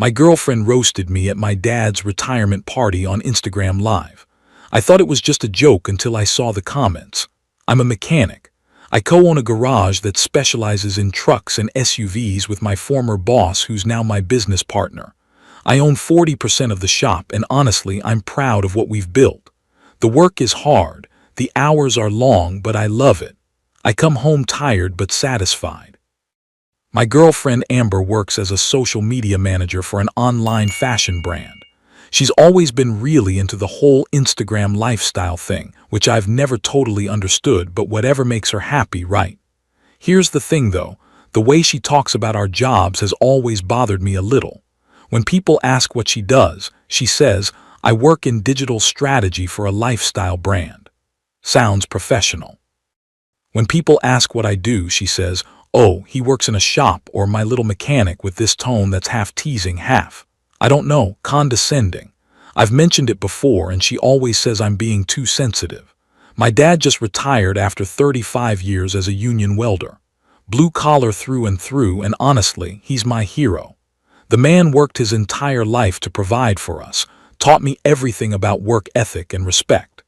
My girlfriend roasted me at my dad's retirement party on Instagram Live. I thought it was just a joke until I saw the comments. I'm a mechanic. I co-own a garage that specializes in trucks and SUVs with my former boss, who's now my business partner. I own 40% of the shop, and honestly, I'm proud of what we've built. The work is hard, the hours are long, but I love it. I come home tired but satisfied. My girlfriend Amber works as a social media manager for an online fashion brand. She's always been really into the whole Instagram lifestyle thing, which I've never totally understood, but whatever makes her happy, right? Here's the thing though, the way she talks about our jobs has always bothered me a little. When people ask what she does, she says, "I work in digital strategy for a lifestyle brand." Sounds professional. When people ask what I do, she says, "Oh, he works in a shop," or "my little mechanic," with this tone that's half teasing, half, I don't know, condescending. I've mentioned it before and she always says I'm being too sensitive. My dad just retired after 35 years as a union welder. Blue collar through and through, and honestly, he's my hero. The man worked his entire life to provide for us, taught me everything about work ethic and respect.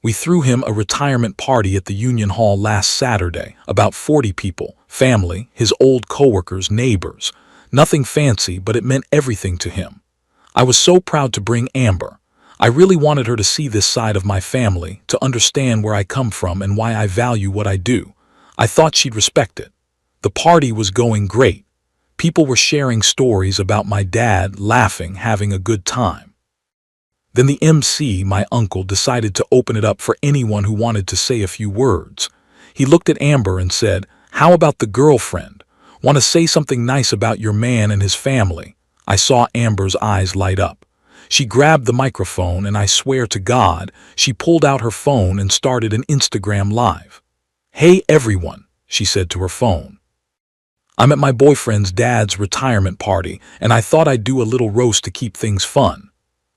We threw him a retirement party at the Union Hall last Saturday, about 40 people, family, his old coworkers, neighbors. Nothing fancy, but it meant everything to him. I was so proud to bring Amber. I really wanted her to see this side of my family, to understand where I come from and why I value what I do. I thought she'd respect it. The party was going great. People were sharing stories about my dad, laughing, having a good time. Then the MC, my uncle, decided to open it up for anyone who wanted to say a few words. He looked at Amber and said, "How about the girlfriend? Want to say something nice about your man and his family?" I saw Amber's eyes light up. She grabbed the microphone and I swear to God, she pulled out her phone and started an Instagram Live. "Hey everyone," she said to her phone. "I'm at my boyfriend's dad's retirement party and I thought I'd do a little roast to keep things fun."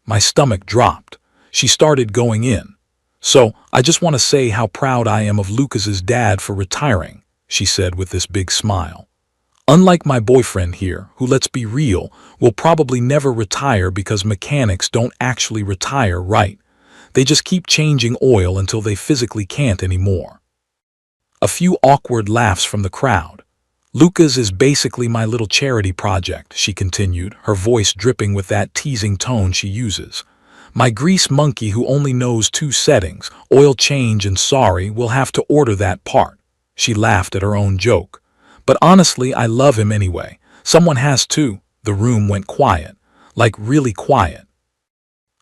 My stomach dropped. She started going in. "So, I just want to say how proud I am of Lucas's dad for retiring," she said with this big smile. "Unlike my boyfriend here, who, let's be real, will probably never retire because mechanics don't actually retire, right? They just keep changing oil until they physically can't anymore." A few awkward laughs from the crowd. "Lucas is basically my little charity project," she continued, her voice dripping with that teasing tone she uses. "My grease monkey who only knows 2 settings, oil change and sorry, will have to order that part." She laughed at her own joke. "But honestly, I love him anyway. Someone has to." The room went quiet, like really quiet.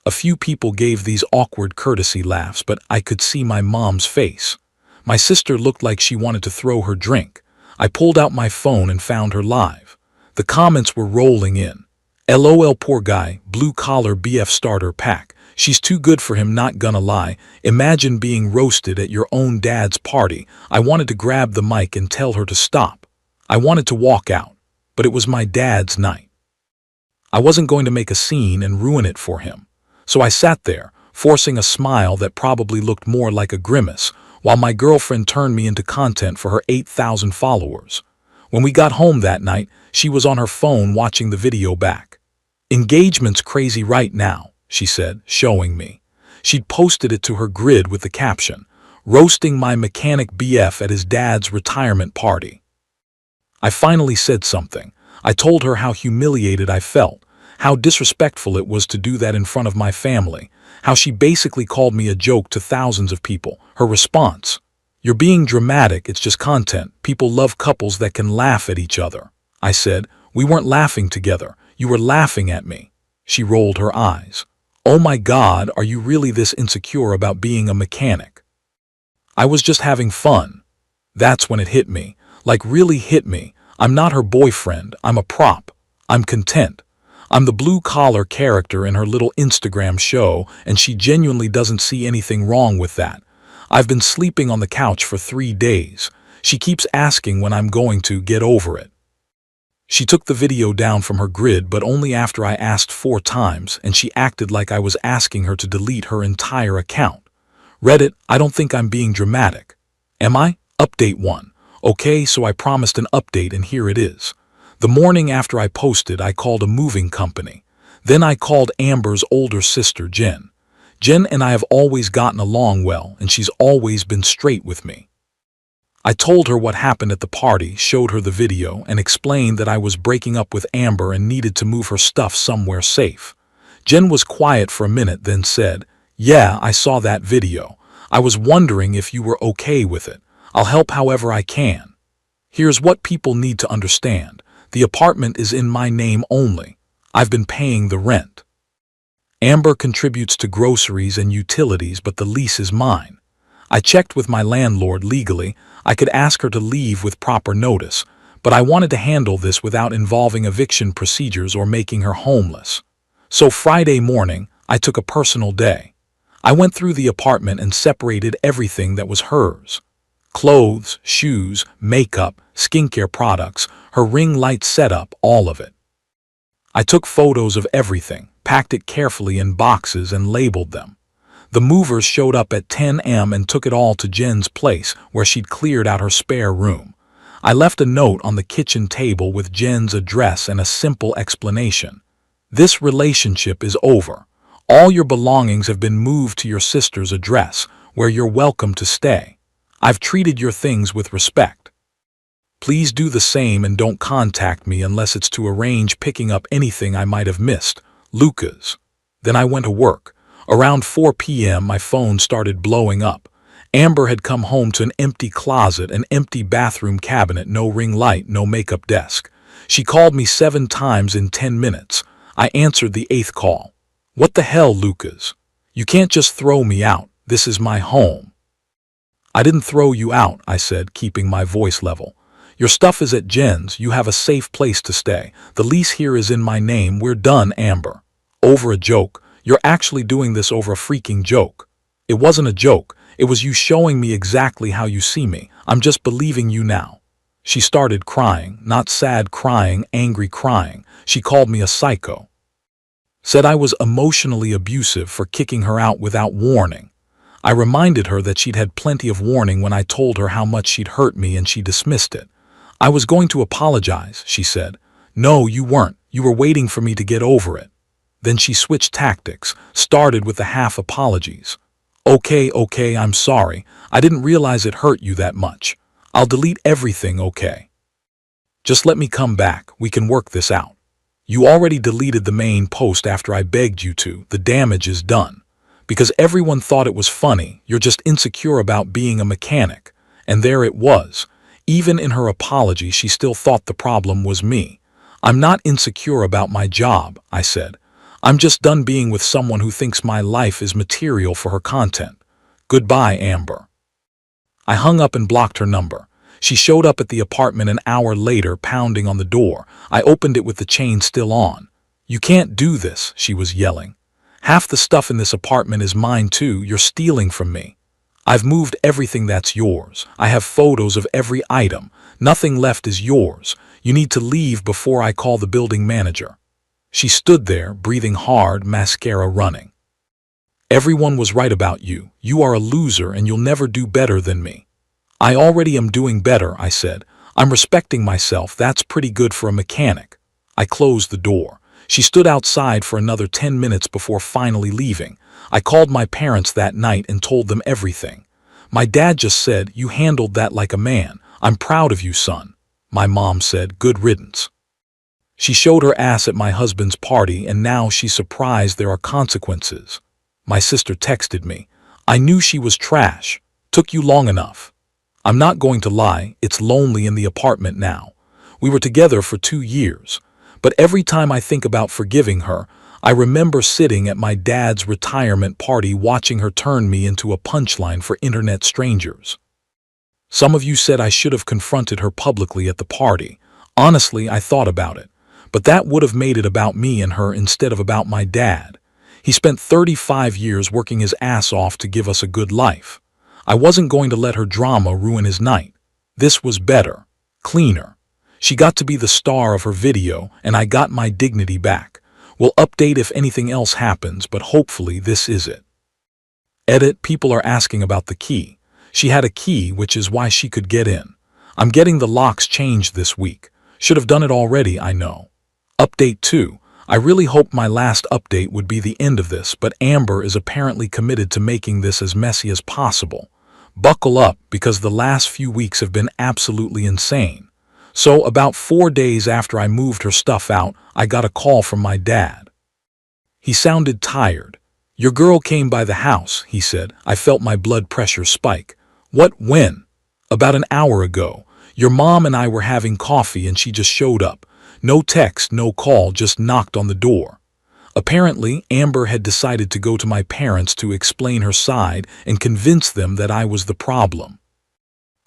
A few people gave these awkward courtesy laughs, but I could see my mom's face. My sister looked like she wanted to throw her drink. I pulled out my phone and found her live. The comments were rolling in. "LOL, poor guy, blue collar BF starter pack. She's too good for him, not gonna lie. Imagine being roasted at your own dad's party." I wanted to grab the mic and tell her to stop. I wanted to walk out, but it was my dad's night. I wasn't going to make a scene and ruin it for him. So I sat there, forcing a smile that probably looked more like a grimace, while my girlfriend turned me into content for her 8,000 followers. When we got home that night, she was on her phone watching the video back. "Engagement's crazy right now," she said, showing me. She'd posted it to her grid with the caption, "Roasting my mechanic BF at his dad's retirement party." I finally said something. I told her how humiliated I felt, how disrespectful it was to do that in front of my family, how she basically called me a joke to thousands of people. Her response, "You're being dramatic, it's just content. People love couples that can laugh at each other." I said, "We weren't laughing together. You were laughing at me." She rolled her eyes. "Oh my God, are you really this insecure about being a mechanic?" "I was just having fun." That's when it hit me, like really hit me. I'm not her boyfriend, I'm a prop. I'm content. I'm the blue-collar character in her little Instagram show, and she genuinely doesn't see anything wrong with that. I've been sleeping on the couch for 3 days. She keeps asking when I'm going to get over it. She took the video down from her grid, but only after I asked 4 times, and she acted like I was asking her to delete her entire account. Reddit, I don't think I'm being dramatic. Am I? Update 1. Okay, so I promised an update and here it is. The morning after I posted, I called a moving company. Then I called Amber's older sister, Jen. Jen and I have always gotten along well, and she's always been straight with me. I told her what happened at the party, showed her the video, and explained that I was breaking up with Amber and needed to move her stuff somewhere safe. Jen was quiet for a minute, then said, "Yeah, I saw that video. I was wondering if you were okay with it. I'll help however I can. Here's what people need to understand. The apartment is in my name only. I've been paying the rent. Amber contributes to groceries and utilities, but the lease is mine. I checked with my landlord legally. I could ask her to leave with proper notice, but I wanted to handle this without involving eviction procedures or making her homeless. So Friday morning, I took a personal day. I went through the apartment and separated everything that was hers. Clothes, shoes, makeup, skincare products, her ring light setup, all of it. I took photos of everything, packed it carefully in boxes and labeled them. The movers showed up at 10 a.m. and took it all to Jen's place, where she'd cleared out her spare room. I left a note on the kitchen table with Jen's address and a simple explanation. This relationship is over. All your belongings have been moved to your sister's address, where you're welcome to stay. I've treated your things with respect. Please do the same and don't contact me unless it's to arrange picking up anything I might have missed. Lucas. Then I went to work. Around 4 p.m. my phone started blowing up. Amber had come home to an empty closet, an empty bathroom cabinet, no ring light, no makeup desk. She called me 7 times in 10 minutes. I answered the 8th call. What the hell, Lucas? You can't just throw me out. This is my home. I didn't throw you out, I said, keeping my voice level. Your stuff is at Jen's. You have a safe place to stay. The lease here is in my name. We're done, Amber. Over a joke. You're actually doing this over a freaking joke. It wasn't a joke. It was you showing me exactly how you see me. I'm just believing you now. She started crying, not sad crying, angry crying. She called me a psycho. Said I was emotionally abusive for kicking her out without warning. I reminded her that she'd had plenty of warning when I told her how much she'd hurt me, and she dismissed it. I was going to apologize, she said. No, you weren't. You were waiting for me to get over it. Then she switched tactics, started with the half apologies. Okay, I'm sorry. I didn't realize it hurt you that much. I'll delete everything, okay? Just let me come back. We can work this out. You already deleted the main post after I begged you to. The damage is done. Because everyone thought it was funny, you're just insecure about being a mechanic. And there it was. Even in her apology, she still thought the problem was me. I'm not insecure about my job, I said. I'm just done being with someone who thinks my life is material for her content. Goodbye, Amber. I hung up and blocked her number. She showed up at the apartment an hour later, pounding on the door. I opened it with the chain still on. You can't do this, she was yelling. Half the stuff in this apartment is mine too. You're stealing from me. I've moved everything that's yours. I have photos of every item. Nothing left is yours. You need to leave before I call the building manager. She stood there, breathing hard, mascara running. Everyone was right about you. You are a loser and you'll never do better than me. I already am doing better, I said. I'm respecting myself. That's pretty good for a mechanic. I closed the door. She stood outside for another 10 minutes before finally leaving. I called my parents that night and told them everything. My dad just said, "You handled that like a man. I'm proud of you, son." My mom said, "Good riddance." She showed her ass at my husband's party, and now she's surprised there are consequences. My sister texted me. I knew she was trash. Took you long enough. I'm not going to lie, it's lonely in the apartment now. We were together for 2 years. But every time I think about forgiving her, I remember sitting at my dad's retirement party watching her turn me into a punchline for internet strangers. Some of you said I should have confronted her publicly at the party. Honestly, I thought about it. But that would have made it about me and her instead of about my dad. He spent 35 years working his ass off to give us a good life. I wasn't going to let her drama ruin his night. This was better, cleaner. She got to be the star of her video, and I got my dignity back. We'll update if anything else happens, but hopefully this is it. Edit, people are asking about the key. She had a key, which is why she could get in. I'm getting the locks changed this week. Should have done it already, I know. Update 2. I really hoped my last update would be the end of this, but Amber is apparently committed to making this as messy as possible. Buckle up, because the last few weeks have been absolutely insane. So, about 4 days after I moved her stuff out, I got a call from my dad. He sounded tired. "Your girl came by the house," he said. I felt my blood pressure spike. "What, when?" "About an hour ago. Your mom and I were having coffee and she just showed up. No text, no call, just knocked on the door." Apparently, Amber had decided to go to my parents to explain her side and convince them that I was the problem.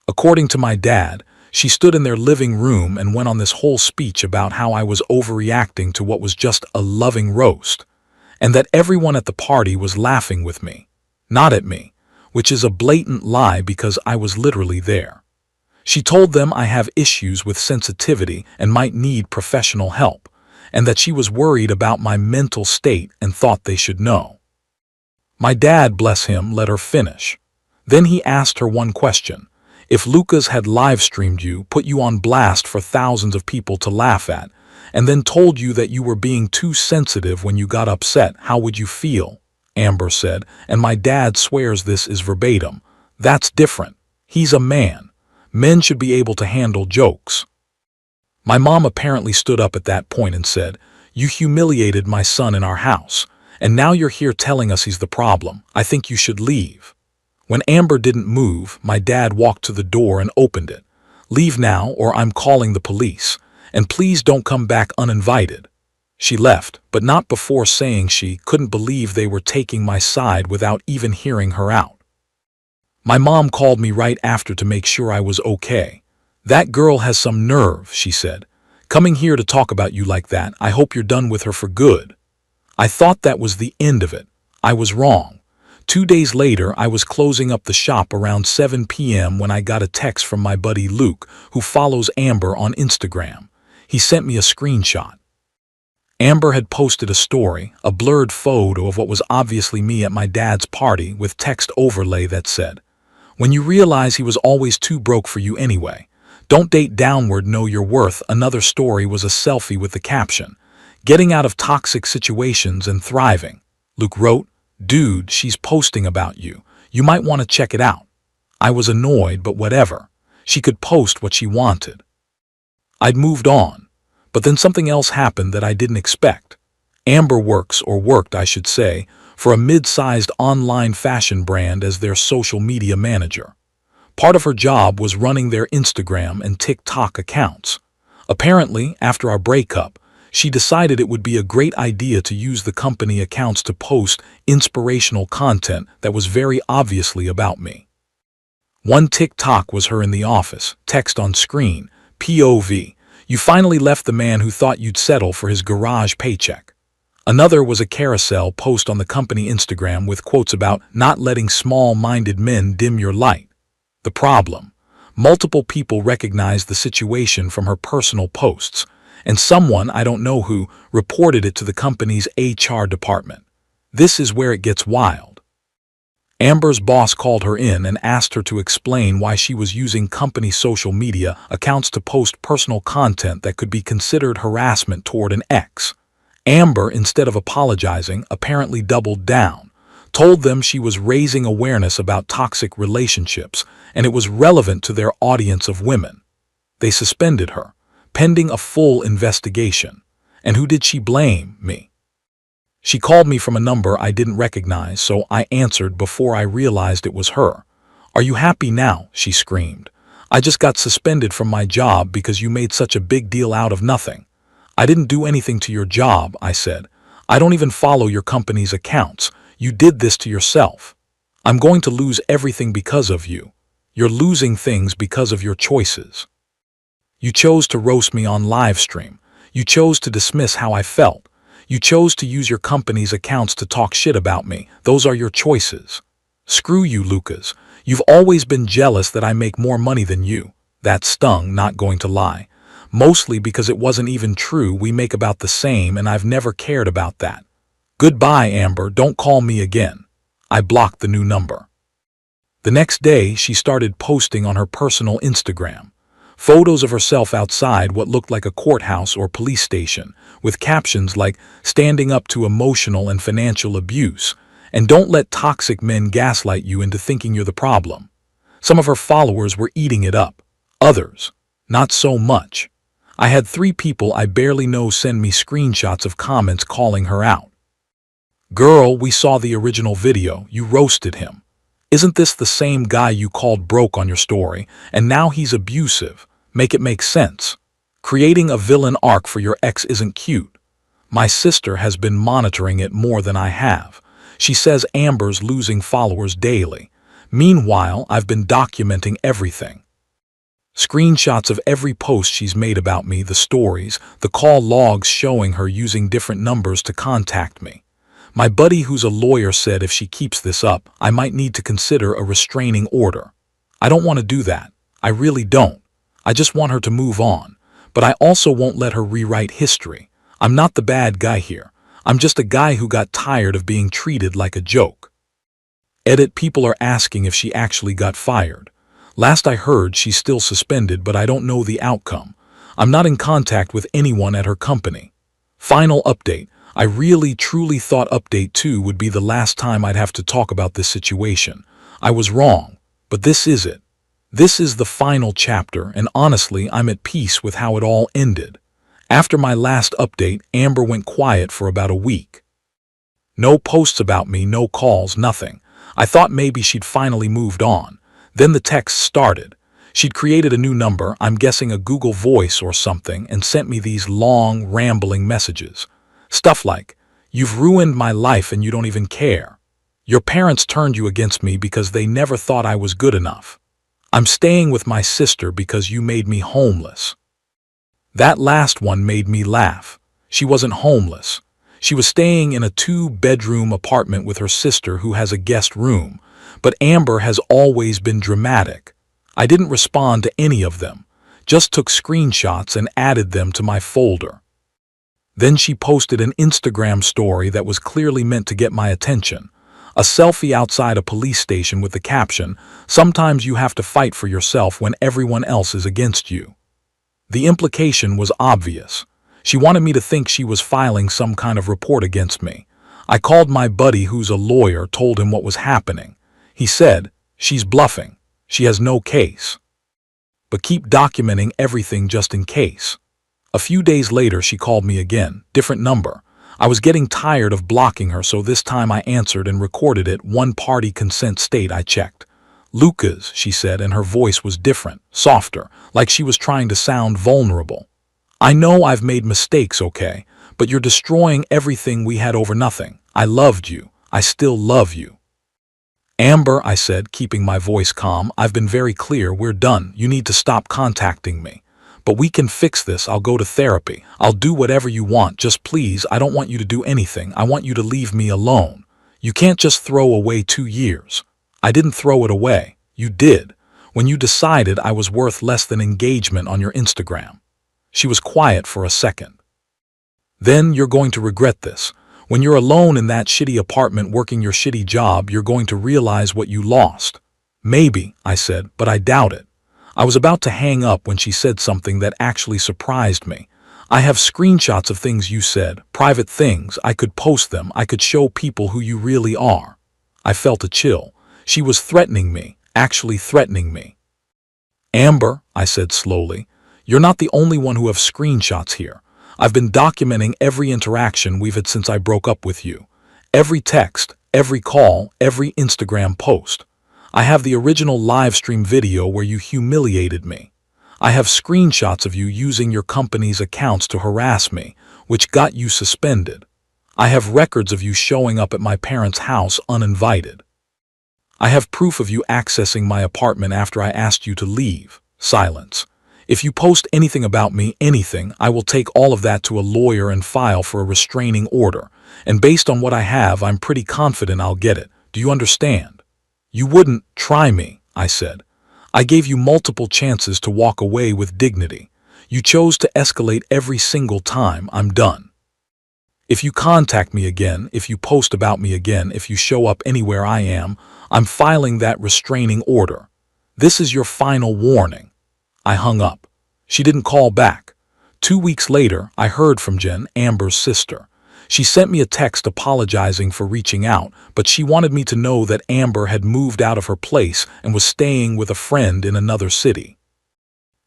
According to my dad, she stood in their living room and went on this whole speech about how I was overreacting to what was just a loving roast, and that everyone at the party was laughing with me, not at me, which is a blatant lie because I was literally there. She told them I have issues with sensitivity and might need professional help, and that she was worried about my mental state and thought they should know. My dad, bless him, let her finish. Then he asked her one question. "If Lucas had live-streamed you, put you on blast for thousands of people to laugh at, and then told you that you were being too sensitive when you got upset, how would you feel?" Amber said, and my dad swears this is verbatim. "That's different. He's a man. Men should be able to handle jokes." My mom apparently stood up at that point and said, "You humiliated my son in our house, and now you're here telling us he's the problem. I think you should leave." When Amber didn't move, my dad walked to the door and opened it. "Leave now or I'm calling the police, and please don't come back uninvited." She left, but not before saying she couldn't believe they were taking my side without even hearing her out. My mom called me right after to make sure I was okay. "That girl has some nerve," she said. "Coming here to talk about you like that. I hope you're done with her for good." I thought that was the end of it. I was wrong. 2 days later, I was closing up the shop around 7 p.m. when I got a text from my buddy Luke, who follows Amber on Instagram. He sent me a screenshot. Amber had posted a story, a blurred photo of what was obviously me at my dad's party with text overlay that said, "When you realize he was always too broke for you anyway. Don't date downward, know your worth." Another story was a selfie with the caption, "Getting out of toxic situations and thriving." Luke wrote, "Dude, she's posting about you. You might want to check it out." I was annoyed, but whatever. She could post what she wanted. I'd moved on, but then something else happened that I didn't expect. Amber works, or worked I should say, for a mid-sized online fashion brand as their social media manager. Part of her job was running their Instagram and TikTok accounts. Apparently, after our breakup, she decided it would be a great idea to use the company accounts to post inspirational content that was very obviously about me. One TikTok was her in the office, text on screen, POV, "You finally left the man who thought you'd settle for his garage paycheck." Another was a carousel post on the company Instagram with quotes about not letting small-minded men dim your light. The problem: multiple people recognized the situation from her personal posts, and someone, I don't know who, reported it to the company's HR department. This is where it gets wild. Amber's boss called her in and asked her to explain why she was using company social media accounts to post personal content that could be considered harassment toward an ex. Amber, instead of apologizing, apparently doubled down, told them she was raising awareness about toxic relationships and it was relevant to their audience of women. They suspended her, pending a full investigation. And who did she blame? Me. She called me from a number I didn't recognize, so I answered before I realized it was her. "Are you happy now?" she screamed. "I just got suspended from my job because you made such a big deal out of nothing." "I didn't do anything to your job," I said. "I don't even follow your company's accounts. You did this to yourself. I'm going to lose everything because of you. You're losing things because of your choices. You chose to roast me on Livestream. You chose to dismiss how I felt. You chose to use your company's accounts to talk shit about me. Those are your choices. Screw you, Lucas. You've always been jealous that I make more money than you." That stung, not going to lie. Mostly because it wasn't even true. We make about the same and I've never cared about that. "Goodbye, Amber. Don't call me again." I blocked the new number. The next day, she started posting on her personal Instagram. Photos of herself outside what looked like a courthouse or police station, with captions like, "Standing up to emotional and financial abuse," and "Don't let toxic men gaslight you into thinking you're the problem." Some of her followers were eating it up. Others, not so much. I had 3 people I barely know send me screenshots of comments calling her out. "Girl, we saw the original video. You roasted him. Isn't this the same guy you called broke on your story, and now he's abusive? Make it make sense. Creating a villain arc for your ex isn't cute." My sister has been monitoring it more than I have. She says Amber's losing followers daily. Meanwhile, I've been documenting everything. Screenshots of every post she's made about me, the stories, the call logs showing her using different numbers to contact me. My buddy who's a lawyer said if she keeps this up, I might need to consider a restraining order. I don't want to do that. I really don't. I just want her to move on. But I also won't let her rewrite history. I'm not the bad guy here. I'm just a guy who got tired of being treated like a joke. Edit: people are asking if she actually got fired. Last I heard, she's still suspended, but I don't know the outcome. I'm not in contact with anyone at her company. Final update. I really truly thought update 2 would be the last time I'd have to talk about this situation. I was wrong, but this is it. This is the final chapter, and honestly, I'm at peace with how it all ended. After my last update, Amber went quiet for about a week. No posts about me, no calls, nothing. I thought maybe she'd finally moved on. Then the texts started. She'd created a new number, I'm guessing a Google Voice or something, and sent me these long, rambling messages. Stuff like, "You've ruined my life and you don't even care. Your parents turned you against me because they never thought I was good enough. I'm staying with my sister because you made me homeless." That last one made me laugh. She wasn't homeless. She was staying in a 2-bedroom apartment with her sister who has a guest room. But Amber has always been dramatic. I didn't respond to any of them, just took screenshots and added them to my folder. Then she posted an Instagram story that was clearly meant to get my attention. A selfie outside a police station with the caption, "Sometimes you have to fight for yourself when everyone else is against you." The implication was obvious. She wanted me to think she was filing some kind of report against me. I called my buddy who's a lawyer, told him what was happening. He said, "She's bluffing. She has no case. But keep documenting everything just in case." A few days later, she called me again, different number. I was getting tired of blocking her, so this time I answered and recorded it. One-party consent state, I checked. "Lucas," she said, and her voice was different, softer, like she was trying to sound vulnerable. "I know I've made mistakes, okay? But you're destroying everything we had over nothing. I loved you. I still love you." "Amber," I said, keeping my voice calm, "I've been very clear. We're done. You need to stop contacting me. But we can fix this. I'll go to therapy. I'll do whatever you want. Just please, I don't want you to do anything. I want you to leave me alone. You can't just throw away 2 years. I didn't throw it away. You did. When you decided I was worth less than engagement on your Instagram." She was quiet for a second. "Then you're going to regret this. When you're alone in that shitty apartment working your shitty job, you're going to realize what you lost." "Maybe," I said, "but I doubt it." I was about to hang up when she said something that actually surprised me. "I have screenshots of things you said, private things. I could post them. I could show people who you really are." I felt a chill. She was threatening me, actually threatening me. "Amber," I said slowly, "you're not the only one who have screenshots here. I've been documenting every interaction we've had since I broke up with you. Every text, every call, every Instagram post. I have the original Livestream video where you humiliated me. I have screenshots of you using your company's accounts to harass me, which got you suspended. I have records of you showing up at my parents' house uninvited. I have proof of you accessing my apartment after I asked you to leave." Silence. "If you post anything about me, anything, I will take all of that to a lawyer and file for a restraining order. And based on what I have, I'm pretty confident I'll get it. Do you understand?" "You wouldn't try me," I said. "I gave you multiple chances to walk away with dignity. You chose to escalate every single time. I'm done. If you contact me again, if you post about me again, if you show up anywhere I am, I'm filing that restraining order. This is your final warning." I hung up. She didn't call back. 2 weeks later, I heard from Jen, Amber's sister. She sent me a text apologizing for reaching out, but she wanted me to know that Amber had moved out of her place and was staying with a friend in another city.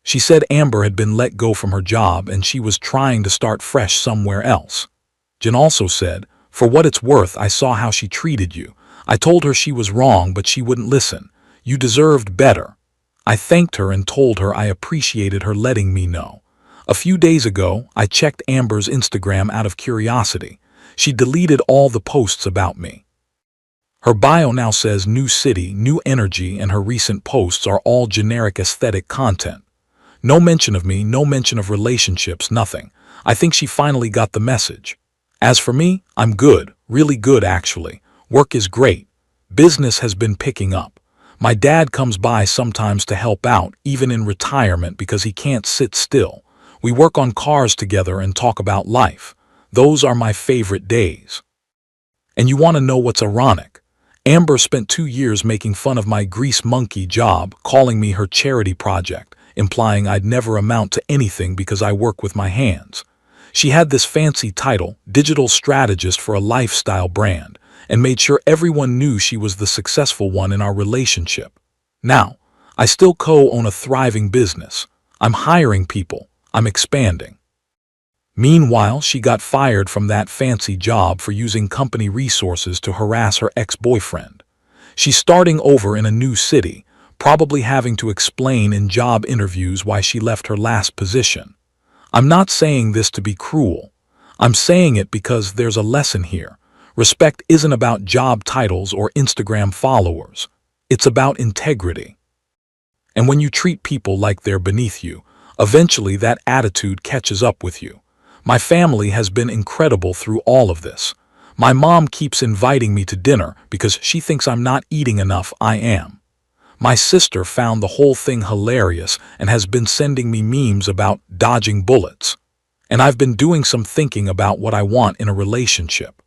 She said Amber had been let go from her job and she was trying to start fresh somewhere else. Jen also said, "For what it's worth, I saw how she treated you. I told her she was wrong, but she wouldn't listen. You deserved better." I thanked her and told her I appreciated her letting me know. A few days ago, I checked Amber's Instagram out of curiosity. She deleted all the posts about me. Her bio now says new city, new energy, and her recent posts are all generic aesthetic content. No mention of me, no mention of relationships, nothing. I think she finally got the message. As for me, I'm good, really good actually. Work is great. Business has been picking up. My dad comes by sometimes to help out, even in retirement, because he can't sit still. We work on cars together and talk about life. Those are my favorite days. And you want to know what's ironic? Amber spent 2 years making fun of my grease monkey job, calling me her charity project, implying I'd never amount to anything because I work with my hands. She had this fancy title, digital strategist for a lifestyle brand, and made sure everyone knew she was the successful one in our relationship. Now, I still co-own a thriving business. I'm hiring people. I'm expanding. Meanwhile, she got fired from that fancy job for using company resources to harass her ex-boyfriend. She's starting over in a new city, probably having to explain in job interviews why she left her last position. I'm not saying this to be cruel. I'm saying it because there's a lesson here. Respect isn't about job titles or Instagram followers. It's about integrity. And when you treat people like they're beneath you, eventually that attitude catches up with you. My family has been incredible through all of this. My mom keeps inviting me to dinner because she thinks I'm not eating enough. I am. My sister found the whole thing hilarious and has been sending me memes about dodging bullets. And I've been doing some thinking about what I want in a relationship.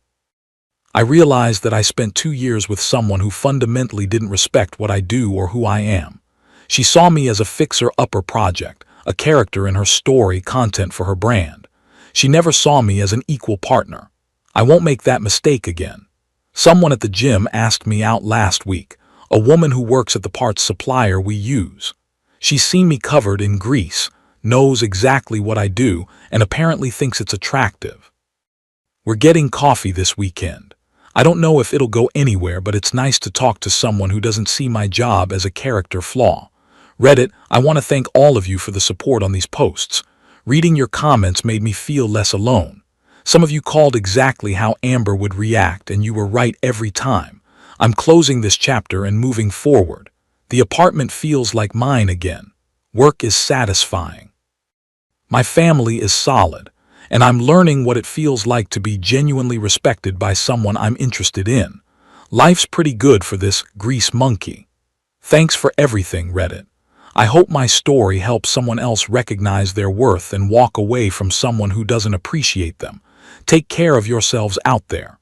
I realized that I spent 2 years with someone who fundamentally didn't respect what I do or who I am. She saw me as a fixer-upper project, a character in her story, content for her brand. She never saw me as an equal partner. I won't make that mistake again. Someone at the gym asked me out last week, a woman who works at the parts supplier we use. She's seen me covered in grease, knows exactly what I do, and apparently thinks it's attractive. We're getting coffee this weekend. I don't know if it'll go anywhere, but it's nice to talk to someone who doesn't see my job as a character flaw. Reddit, I want to thank all of you for the support on these posts. Reading your comments made me feel less alone. Some of you called exactly how Amber would react, and you were right every time. I'm closing this chapter and moving forward. The apartment feels like mine again. Work is satisfying. My family is solid, and I'm learning what it feels like to be genuinely respected by someone I'm interested in. Life's pretty good for this grease monkey. Thanks for everything, Reddit. I hope my story helps someone else recognize their worth and walk away from someone who doesn't appreciate them. Take care of yourselves out there.